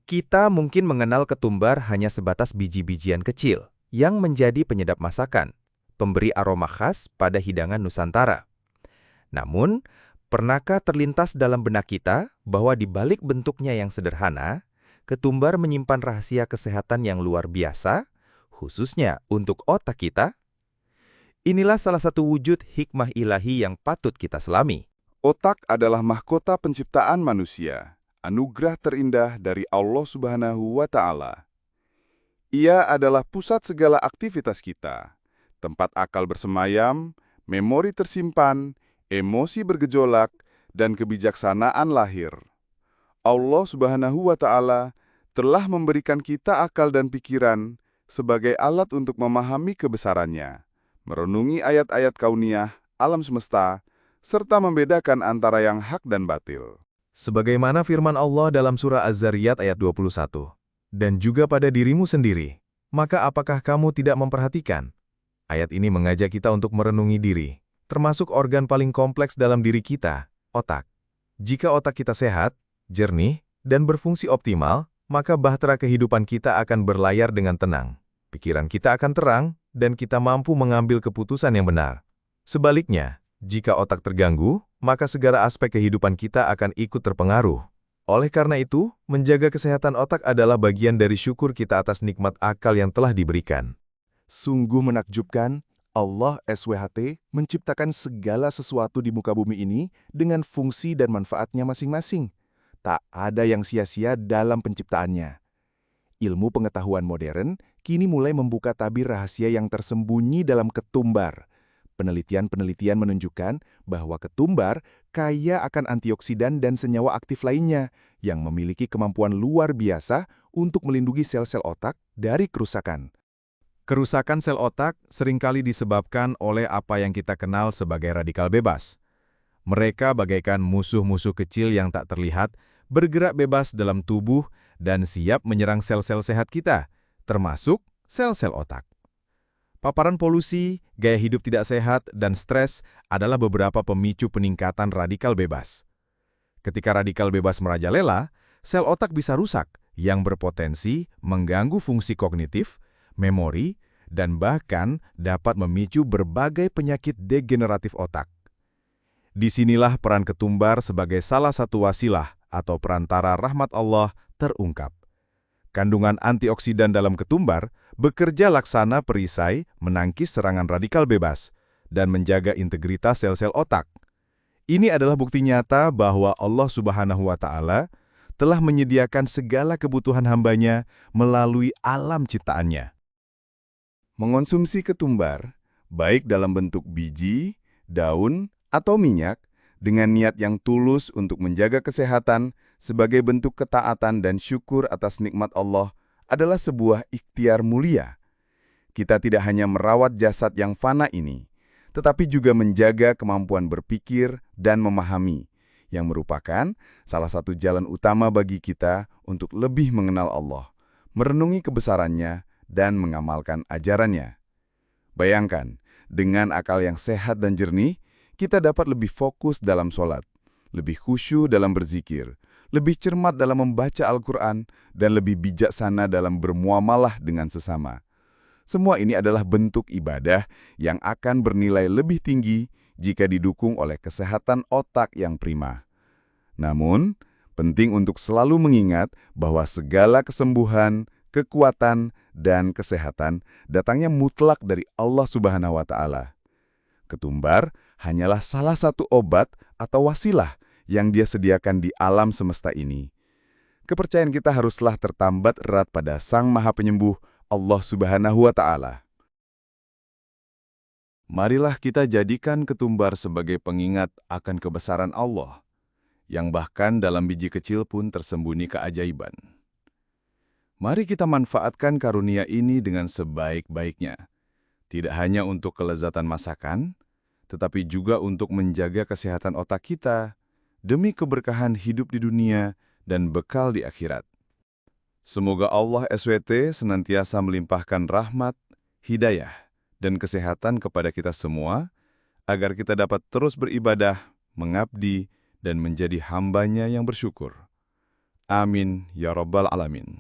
Kita mungkin mengenal ketumbar hanya sebatas biji-bijian kecil yang menjadi penyedap masakan, pemberi aroma khas pada hidangan Nusantara. Namun, pernahkah terlintas dalam benak kita bahwa di balik bentuknya yang sederhana, ketumbar menyimpan rahasia kesehatan yang luar biasa, khususnya untuk otak kita? Inilah salah satu wujud hikmah ilahi yang patut kita selami. Otak adalah mahkota penciptaan manusia, anugerah terindah dari Allah Subhanahu wa Ta'ala. Ia adalah pusat segala aktivitas kita, tempat akal bersemayam, memori tersimpan, emosi bergejolak, dan kebijaksanaan lahir. Allah Subhanahu wa Ta'ala telah memberikan kita akal dan pikiran sebagai alat untuk memahami kebesarannya, merenungi ayat-ayat kauniyah, alam semesta, serta membedakan antara yang hak dan batil. Sebagaimana firman Allah dalam surah Az-Zariyat ayat 21, dan juga pada dirimu sendiri, maka apakah kamu tidak memperhatikan? Ayat ini mengajak kita untuk merenungi diri, termasuk organ paling kompleks dalam diri kita, otak. Jika otak kita sehat, jernih, dan berfungsi optimal, maka bahtera kehidupan kita akan berlayar dengan tenang. Pikiran kita akan terang, dan kita mampu mengambil keputusan yang benar. Sebaliknya, jika otak terganggu, maka segala aspek kehidupan kita akan ikut terpengaruh. Oleh karena itu, menjaga kesehatan otak adalah bagian dari syukur kita atas nikmat akal yang telah diberikan. Sungguh menakjubkan, Allah SWT menciptakan segala sesuatu di muka bumi ini dengan fungsi dan manfaatnya masing-masing. Tak ada yang sia-sia dalam penciptaannya. Ilmu pengetahuan modern kini mulai membuka tabir rahasia yang tersembunyi dalam ketumbar. Penelitian-penelitian menunjukkan bahwa ketumbar kaya akan antioksidan dan senyawa aktif lainnya yang memiliki kemampuan luar biasa untuk melindungi sel-sel otak dari kerusakan. Kerusakan sel otak seringkali disebabkan oleh apa yang kita kenal sebagai radikal bebas. Mereka bagaikan musuh-musuh kecil yang tak terlihat, bergerak bebas dalam tubuh dan siap menyerang sel-sel sehat kita, termasuk sel-sel otak. Paparan polusi, gaya hidup tidak sehat, dan stres adalah beberapa pemicu peningkatan radikal bebas. Ketika radikal bebas merajalela, sel otak bisa rusak yang berpotensi mengganggu fungsi kognitif, memori, dan bahkan dapat memicu berbagai penyakit degeneratif otak. Disinilah peran ketumbar sebagai salah satu wasilah atau perantara rahmat Allah terungkap. Kandungan antioksidan dalam ketumbar bekerja laksana perisai menangkis serangan radikal bebas dan menjaga integritas sel-sel otak. Ini adalah bukti nyata bahwa Allah Subhanahu wa Ta'ala telah menyediakan segala kebutuhan hambanya melalui alam ciptaannya. Mengonsumsi ketumbar, baik dalam bentuk biji, daun, atau minyak, dengan niat yang tulus untuk menjaga kesehatan sebagai bentuk ketaatan dan syukur atas nikmat Allah adalah sebuah ikhtiar mulia. Kita tidak hanya merawat jasad yang fana ini, tetapi juga menjaga kemampuan berpikir dan memahami, yang merupakan salah satu jalan utama bagi kita untuk lebih mengenal Allah, merenungi kebesarannya, dan mengamalkan ajarannya. Bayangkan, dengan akal yang sehat dan jernih, kita dapat lebih fokus dalam sholat, lebih khusyuk dalam berzikir, lebih cermat dalam membaca Al-Quran, dan lebih bijaksana dalam bermuamalah dengan sesama. Semua ini adalah bentuk ibadah yang akan bernilai lebih tinggi jika didukung oleh kesehatan otak yang prima. Namun, penting untuk selalu mengingat bahwa segala kesembuhan, kekuatan, dan kesehatan datangnya mutlak dari Allah Subhanahu wa Ta'ala. Ketumbar hanyalah salah satu obat atau wasilah yang Dia sediakan di alam semesta ini. Kepercayaan kita haruslah tertambat erat pada Sang Maha Penyembuh, Allah Subhanahu wa Ta'ala. Marilah kita jadikan ketumbar sebagai pengingat akan kebesaran Allah, yang bahkan dalam biji kecil pun tersembunyi keajaiban. Mari kita manfaatkan karunia ini dengan sebaik-baiknya, tidak hanya untuk kelezatan masakan, tetapi juga untuk menjaga kesehatan otak kita, demi keberkahan hidup di dunia dan bekal di akhirat. Semoga Allah SWT senantiasa melimpahkan rahmat, hidayah, dan kesehatan kepada kita semua, agar kita dapat terus beribadah, mengabdi, dan menjadi hamba-Nya yang bersyukur. Amin ya rabbal alamin.